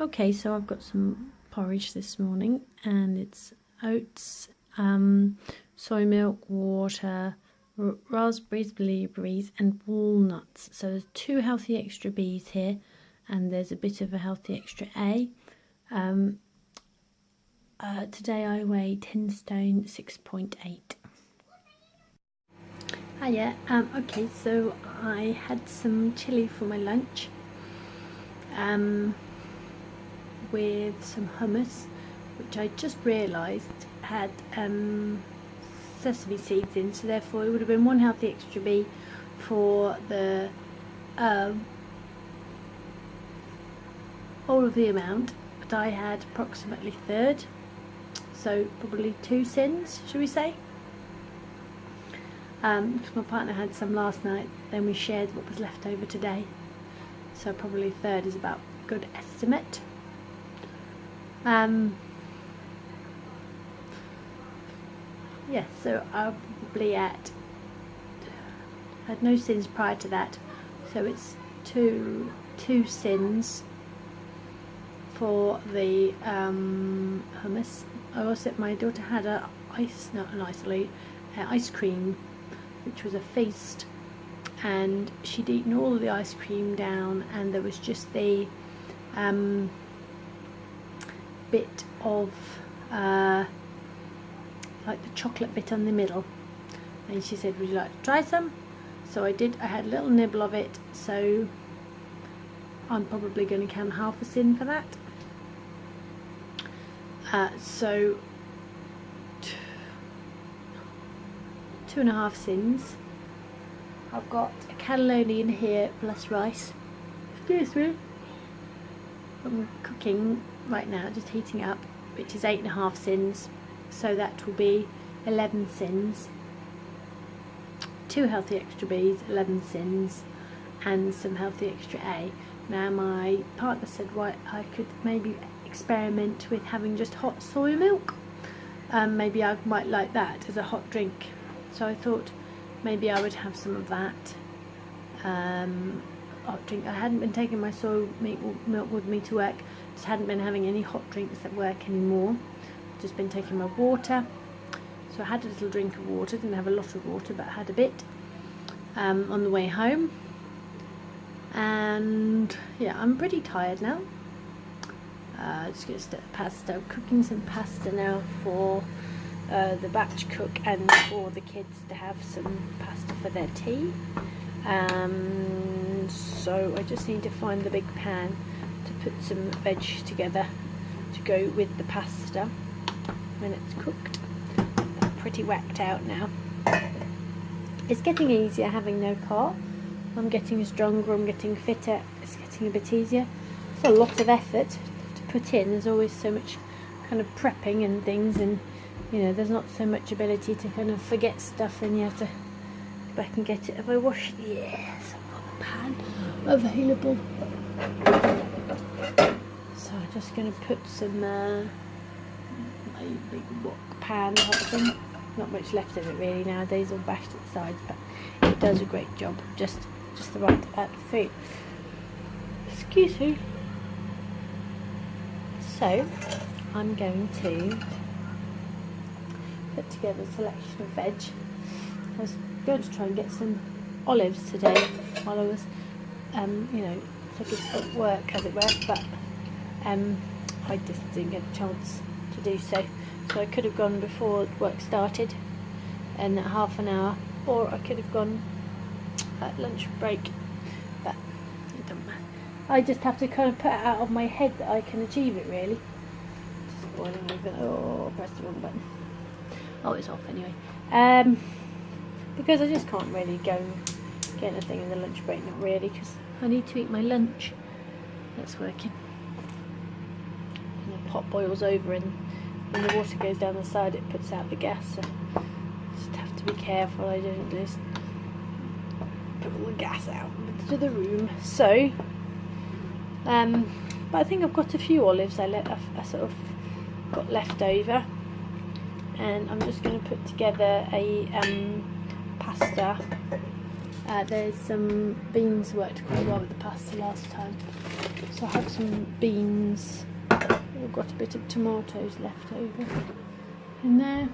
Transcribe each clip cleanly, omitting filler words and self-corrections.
Okay, so I've got some porridge this morning, and it's oats, soy milk, water, raspberries, blueberries and walnuts. So there's 2 healthy extra B's here, and there's a bit of a healthy extra A. Today I weigh 10 stone 6.8. Hiya. Okay, so I had some chilli for my lunch with some hummus, which I just realised had sesame seeds in, so therefore it would have been 1 healthy extra B for the all of the amount, but I had approximately 1/3, so probably 2 sins, should we say? Because my partner had some last night, then we shared what was left over today, so probably 1/3 is about a good estimate. Yes, so I'll probably had no sins prior to that, so it's two sins for the hummus. I also, my daughter had ice cream, which was a feast, and she'd eaten all of the ice cream down, and there was just the bit of like the chocolate bit on the middle, and she said, would you like to try some? So I did. I had a little nibble of it, so I'm probably going to count half a sin for that. So 2.5 sins. I've got a cannelloni in here plus rice. Excuse me. I'm cooking right now, just heating up, which is 8.5 sins. So that will be 11 sins. 2 healthy extra B's, 11 sins, and some healthy extra A. Now my partner said, why I could maybe experiment with having just hot soy milk. Maybe I might like that as a hot drink. So I thought maybe I would have some of that hot drink. I hadn't been taking my soy milk with me to work. Just hadn't been having any hot drinks at work anymore. Just been taking my water. So I had a little drink of water. Didn't have a lot of water, but I had a bit on the way home. And yeah, I'm pretty tired now. Just going to start pasta. I'm cooking some pasta now for the batch cook and for the kids to have some pasta for their tea. So I just need to find the big pan to put some veg together to go with the pasta when it's cooked. I'm pretty whacked out now. It's getting easier having no car. I'm getting stronger, I'm getting fitter, it's getting a bit easier. It's a lot of effort to put in. There's always so much kind of prepping and things, and you know, there's not so much ability to kind of forget stuff, and you have to go back and get it. Have I washed? Yes, I've got the pan available. So I'm just going to put some my big wok pan type of thing. Not much left of it really nowadays, all bashed at the sides, but it does a great job of just the right amount of food. Excuse me. So I'm going to put together a selection of veg. I was going to try and get some olives today while I was you know, took it at work as it were, but I just didn't get a chance to do so. So I could have gone before work started in half an hour, or I could have gone at lunch break, but it doesn't matter. I just have to kind of put it out of my head that I can achieve it really. Just boiling over. Oh, press the wrong button. Oh, it's off anyway. Because I just can't really go get anything in the lunch break, not really, because I need to eat my lunch. That's working. And the pot boils over, and when the water goes down the side it puts out the gas, so just have to be careful I don't just put all the gas out into the room. So but I think I've got a few olives I sort of got left over, and I'm just going to put together a pasta There's some beans worked quite well with the pasta last time, so I have some beans. I've got a bit of tomatoes left over in there.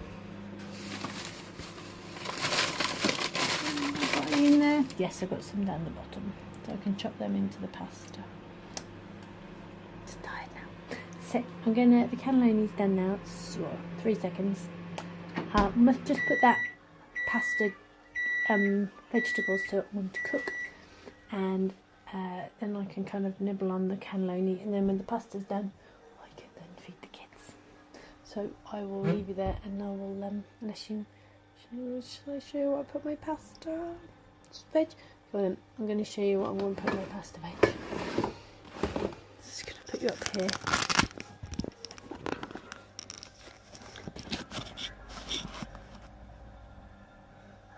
Have I got any in there? Yes, I've got some down the bottom, so I can chop them into the pasta. It's tired now. So I'm gonna, the cannelloni's done now. It's 3 seconds. Must just put that pasta vegetables on to cook, and then I can kind of nibble on the cannelloni, and then when the pasta's done I can then feed the kids. So I will leave you there, and I will unless you shall I show you what I put my pasta veg? Go on, I'm going to show you what I'm going to put my pasta veg. Just going to put you up here.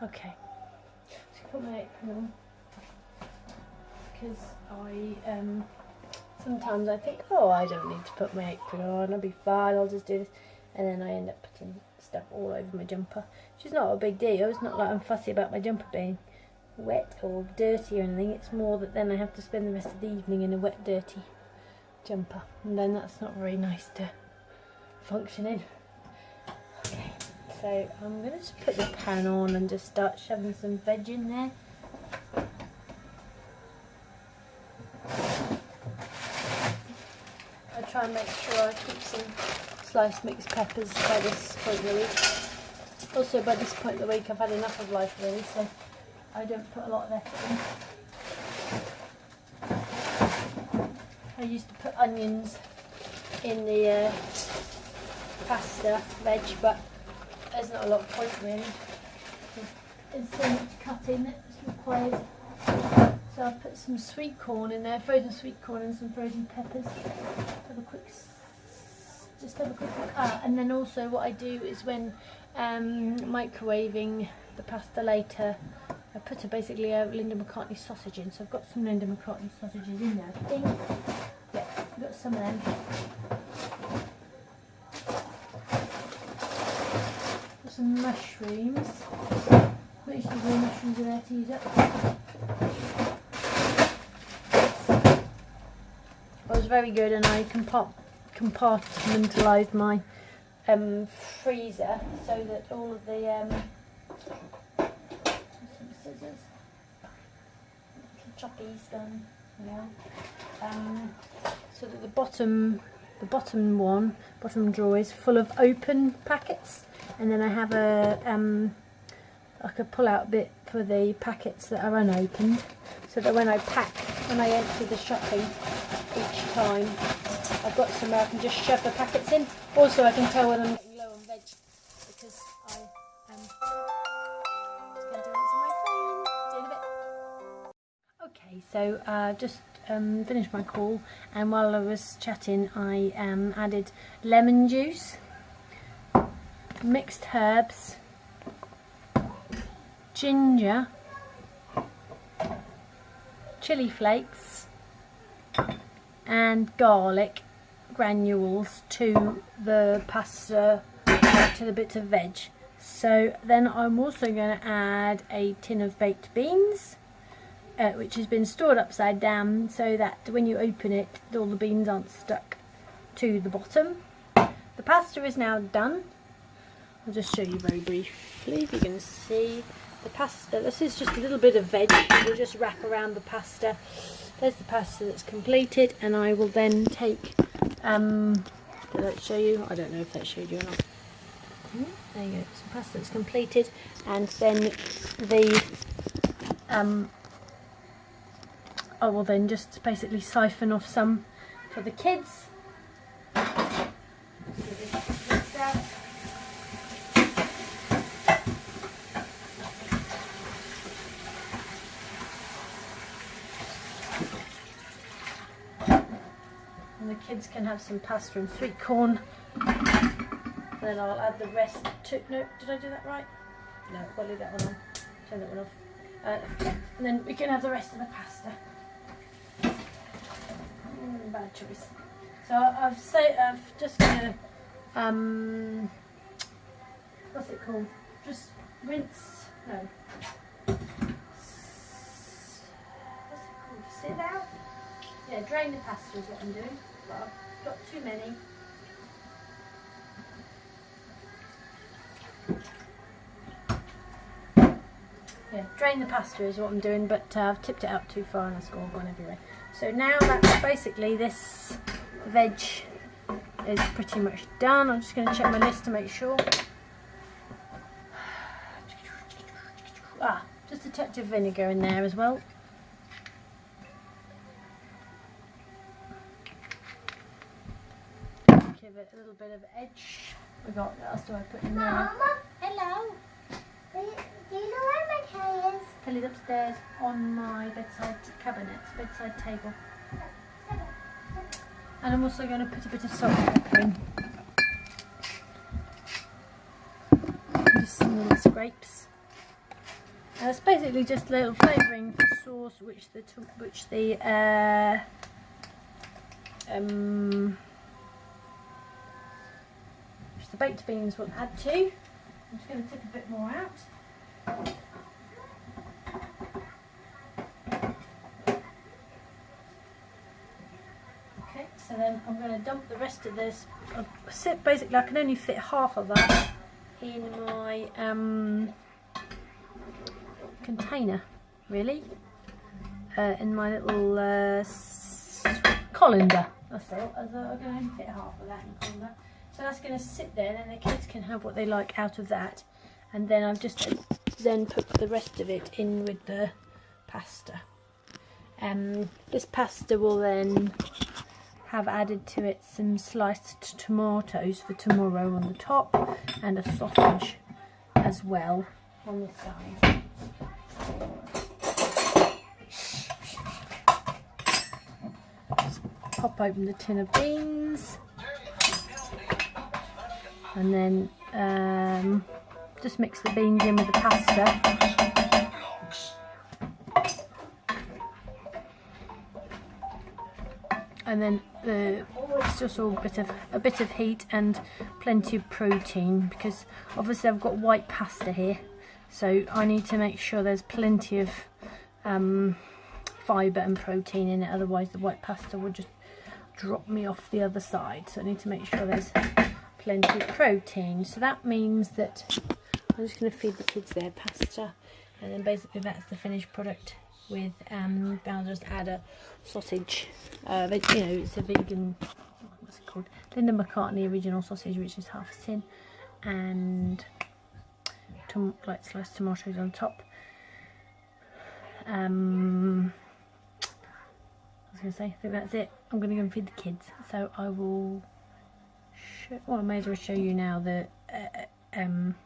Okay, so put my apron on, because I sometimes I think, oh, I don't need to put my apron on, I'll be fine, I'll just do this, and then I end up putting stuff all over my jumper, which is not a big deal. It's not like I'm fussy about my jumper being wet or dirty or anything. It's more that then I have to spend the rest of the evening in a wet, dirty jumper, and then that's not very nice to function in. Okay. So I'm going to just put the pan on and just start shoving some veg in there. I try and make sure I keep some sliced mixed peppers by this point of the week. Also, by this point of the week I've had enough of life really, so I don't put a lot of effort in. I used to put onions in the pasta veg, but there's not a lot of point really. There's so much cutting that's required. So I'll put some sweet corn in there, frozen sweet corn and some frozen peppers. Have a quick look. And then also what I do is when microwaving the pasta later, I put basically a Linda McCartney sausage in. So I've got some Linda McCartney sausages in there, I think. Yeah, I've got some of them. Some mushrooms. Make sure the mushrooms are there to use up. It was very good, and I compartmentalised my freezer so that all of the some scissors, little choppies done, so that the bottom drawer is full of open packets. And then I have like a pull-out bit for the packets that are unopened, so that when I empty the shopping each time, I've got somewhere I can just shove the packets in. Also, I can tell when I'm getting low on veg, because I am going to do this on my phone. See you in a bit. Okay, so just finished my call, and while I was chatting, I added lemon juice, mixed herbs, ginger, chili flakes and garlic granules to the pasta, to the bits of veg. So then I'm also going to add a tin of baked beans, which has been stored upside down so that when you open it all the beans aren't stuck to the bottom. The pasta is now done. I'll just show you very briefly if you can see the pasta. This is just a little bit of veg. We'll just wrap around the pasta. There's the pasta that's completed, and I will then take, did that show you? I don't know if that showed you or not. There you go, some pasta that's completed, and then the, I will then just basically siphon off some for the kids. And the kids can have some pasta and sweet corn. Then I'll add the rest to, no, did I do that right? No, I'll leave that one on. Turn that one off. And then we can have the rest of the pasta. Bad choice. So I've just gonna, what's it called? Just rinse, no. sit out. Yeah, drain the pasta is what I'm doing, but I've got too many. Yeah, drain the pasta is what I'm doing, but I've tipped it out too far and it's gone everywhere. So now that's basically this veg is pretty much done. I'm just going to check my list to make sure. Just a touch of vinegar in there as well. Give it a little bit of edge. What else do I put in there? Mama, hello. Do you know where my tray is? Kelly's upstairs on my bedside bedside table. And I'm also going to put a bit of salt and pepper in. Just some little scrapes. It's basically just a little flavouring for sauce which the baked beans will add to. I'm just going to tip a bit more out. Okay, so then I'm going to dump the rest of this. Basically, I can only fit half of that in my container, really, in my little colander. That's all. I can only fit half of that in the colander. So that's going to sit there, and then the kids can have what they like out of that. And then I've just then put the rest of it in with the pasta. This pasta will then have added to it some sliced tomatoes for tomorrow on the top, and a sausage as well on the side. Just pop open the tin of beans. And then just mix the beans in with the pasta. And then it's just all a bit of heat and plenty of protein, because obviously I've got white pasta here, so I need to make sure there's plenty of fibre and protein in it, otherwise the white pasta will just drop me off the other side. So I need to make sure there's plenty of protein. So that means that I'm just going to feed the kids their pasta, and then basically that's the finished product. With I'll just add a sausage. It's a vegan, what's it called? Linda McCartney original sausage, which is half a tin, and like sliced tomatoes on top. I was going to say, I think that's it. I'm going to go and feed the kids. So I will. I may as well show you now the thing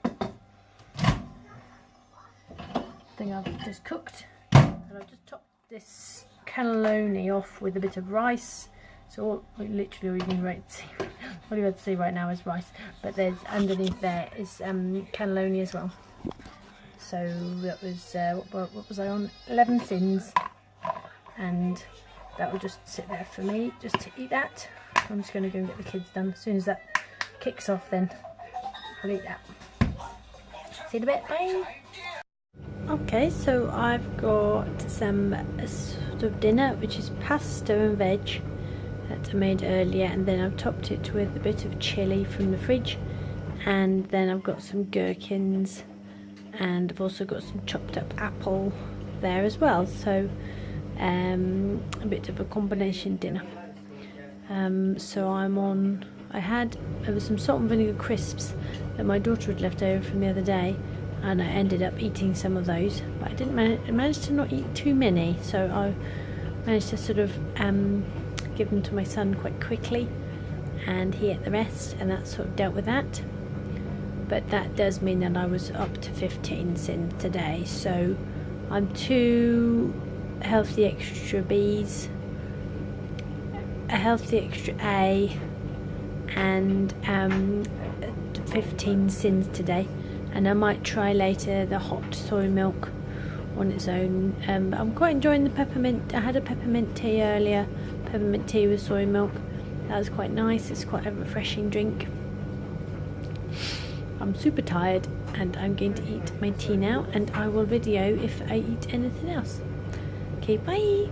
I've just cooked. And I've just topped this cannelloni off with a bit of rice. So literally all you have to see right now is rice. But there's underneath there is cannelloni as well. So that was what was I on? 11 sins, and that will just sit there for me just to eat that. I'm just going to go and get the kids done. As soon as that kicks off, then I'll eat that. See you in a bit. Bye. Okay, so I've got some sort of dinner, which is pasta and veg that I made earlier, and then I've topped it with a bit of chilli from the fridge, and then I've got some gherkins, and I've also got some chopped up apple there as well. So a bit of a combination dinner. So there was some salt and vinegar crisps that my daughter had left over from the other day, and I ended up eating some of those, but I didn't manage to not eat too many, so I managed to sort of give them to my son quite quickly, and he ate the rest, and that sort of dealt with that. But that does mean that I was up to 15 sins today, so I'm 2 healthy extra B's, a healthy extra A, and 15 sins today. And I might try later the hot soy milk on its own. But I'm quite enjoying the peppermint. I had a peppermint tea earlier, peppermint tea with soy milk. That was quite nice. It's quite a refreshing drink. I'm super tired, and I'm going to eat my tea now, and I will video if I eat anything else. Okay, bye.